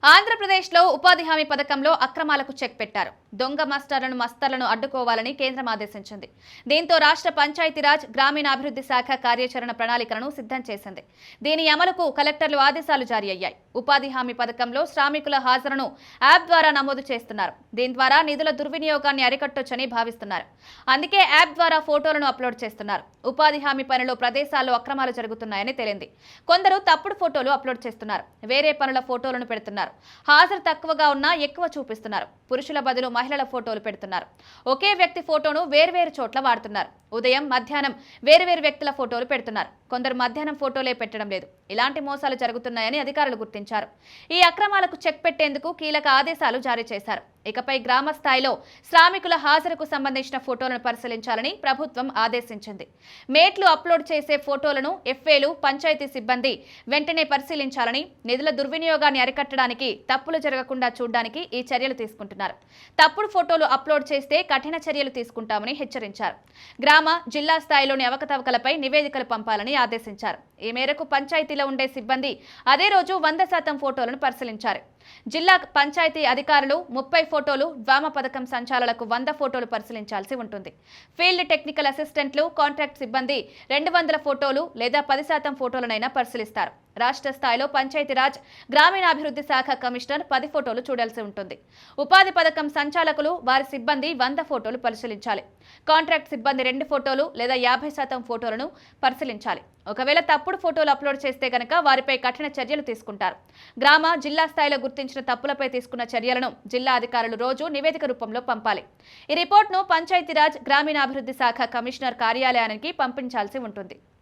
ఆంధ్రప్రదేశ్లో ఉపాధి హామీ పథకంలో అక్రమాలకు చెక్ పెట్టారు. దొంగ మస్తర్లను అడ్డుకోవాలని కేంద్రం ఆదేశించింది. దీంతో రాష్ట్ర పంచాయతీరాజ్ గ్రామీణాభివృద్ధి శాఖ కార్యాచరణ ప్రణాళికలను సిద్ధం చేసింది. దీని అమలుకు కలెక్టర్లు ఆదేశాలు జారీ అయ్యాయి. ఉపాధి హామీ పథకంలో శ్రామికుల హాజరును యాప్ ద్వారా నమోదు చేస్తున్నారు. దీని ద్వారా నిధుల దుర్వినియోగాన్ని అరికట్టొచ్చని భావిస్తున్నారు. అందుకే యాప్ ద్వారా ఫోటోలను అప్లోడ్ చేస్తున్నారు. ఉపాధి హామీ పనిలో ప్రదేశాల్లో అక్రమాలు జరుగుతున్నాయని తేలింది. కొందరు తప్పుడు ఫోటోలు అప్లోడ్ చేస్తున్నారు. వేరే పనుల ఫోటోలను పెడుతున్నారు. హాజరు తక్కువగా ఉన్నా ఎక్కువ చూపిస్తున్నారు. పురుషుల బదులు మహిళల ఫోటోలు పెడుతున్నారు. ఒకే వ్యక్తి ఫోటోను వేర్వేరు చోట్ల వాడుతున్నారు. ఉదయం మధ్యాహ్నం వేర్వేరు వ్యక్తుల ఫోటోలు పెడుతున్నారు. కొందరు మధ్యాహ్నం ఫోటోలే పెట్టడం లేదు. ఇలాంటి మోసాలు జరుగుతున్నాయని అధికారులు గుర్తించారు. ఈ అక్రమాలకు చెక్ పెట్టేందుకు కీలక ఆదేశాలు జారీ చేశారు. ఇకపై గ్రామ స్థాయిలో శ్రామికుల హాజరుకు సంబంధించిన ఫోటోలను పరిశీలించాలని ప్రభుత్వం ఆదేశించింది. మేట్లు అప్లోడ్ చేసే ఫోటోలను ఎఫ్ఏలు, పంచాయతీ సిబ్బంది వెంటనే పరిశీలించాలని, నిధుల దుర్వినియోగాన్ని అరికట్టడానికి, తప్పులు జరగకుండా చూడడానికి ఈ చర్యలు తీసుకుంటున్నారు. తప్పుడు ఫోటోలు అప్లోడ్ చేస్తే కఠిన చర్యలు తీసుకుంటామని హెచ్చరించారు. గ్రామ, జిల్లా స్థాయిలోని అవకతవకలపై నివేదికలు పంపాలని ఆదేశించారు. ఈ మేరకు పంచాయతీలో ఉండే సిబ్బంది అదే రోజు 100% ఫోటోలను పరిశీలించారు. జిల్లా పంచాయతీ అధికారులు 30 ఫోటోలు, వామ పథకం సంచాలకులకు 100 ఫోటోలు పరిశీలించాల్సి ఉంటుంది. ఫీల్డ్ టెక్నికల్ అసిస్టెంట్లు, కాంట్రాక్ట్ సిబ్బంది 200 ఫోటోలు లేదా 10% ఫోటోలనైనా పరిశీలిస్తారు. రాష్ట్ర స్థాయిలో పంచాయతీరాజ్ గ్రామీణాభివృద్ధి శాఖ కమిషనర్ 10 ఫోటోలు చూడాల్సి ఉంటుంది. ఉపాధి పథకం సంచాలకులు, వారి సిబ్బంది 100 ఫోటోలు పరిశీలించాలి. కాంట్రాక్ట్ సిబ్బంది 2 ఫోటోలు లేదా 50% ఫోటోలను పరిశీలించాలి. ఒకవేళ తప్పుడు ఫోటోలు అప్లోడ్ చేస్తే కనుక వారిపై కఠిన చర్యలు తీసుకుంటారు. గ్రామ, జిల్లా స్థాయిలో గుర్తించిన తప్పులపై తీసుకున్న చర్యలను జిల్లా అధికారులు రోజు నివేదిక రూపంలో పంపాలి. ఈ రిపోర్ట్ను పంచాయతీరాజ్ గ్రామీణాభివృద్ధి శాఖ కమిషనర్ కార్యాలయానికి పంపించాల్సి ఉంటుంది.